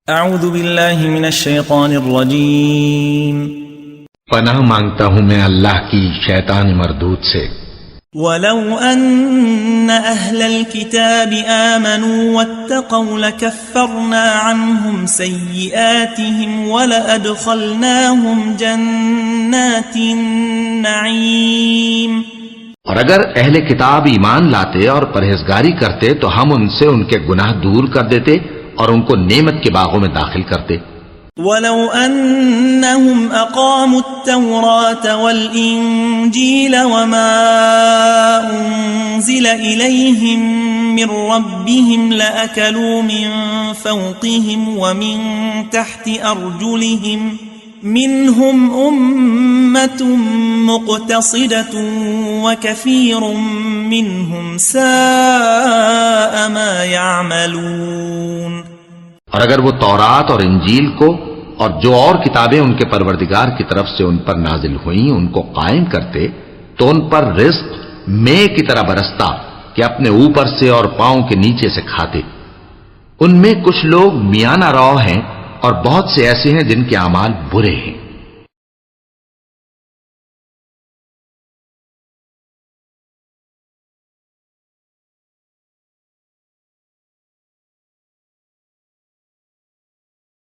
اعوذ باللہ من الشیطان الرجیم پناہ مانگتا ہوں میں اللہ کی شیطان مردود سے۔ وَلَوْ أَنَّ أَهْلَ الْكِتَابِ آمَنُوا وَاتَّقَوْا لَكَفَّرْنَا عَنْهُمْ سَيِّئَاتِهِمْ وَلَأَدْخَلْنَاهُمْ جَنَّاتِ النَّعِيمِ۔ اور اگر اہل کتاب ایمان لاتے اور پرہیزگاری کرتے تو ہم ان سے ان کے گناہ دور کر دیتے اور ان کو نعمت کے باغوں میں داخل کرتے۔ وَلَوْ أَنَّهُمْ أَقَامُوا التَّوْرَاةَ وَالْإِنْجِيلَ وَمَا أُنْزِلَ إِلَيْهِمْ مِنْ رَبِّهِمْ لَأَكَلُوا مِنْ فَوْقِهِمْ وَمِنْ تَحْتِ أَرْجُلِهِمْ مِنْهُمْ أُمَّةٌ مُقْتَصِدَةٌ وَكَثِيرٌ مِنْهُمْ سَاءَ مَا يَعْمَلُونَ۔ اور اگر وہ تورات اور انجیل کو اور جو اور کتابیں ان کے پروردگار کی طرف سے ان پر نازل ہوئیں ان کو قائم کرتے تو ان پر رزق مے کی طرح برستا کہ اپنے اوپر سے اور پاؤں کے نیچے سے کھاتے۔ ان میں کچھ لوگ میانہ رو ہیں اور بہت سے ایسے ہیں جن کے اعمال برے ہیں۔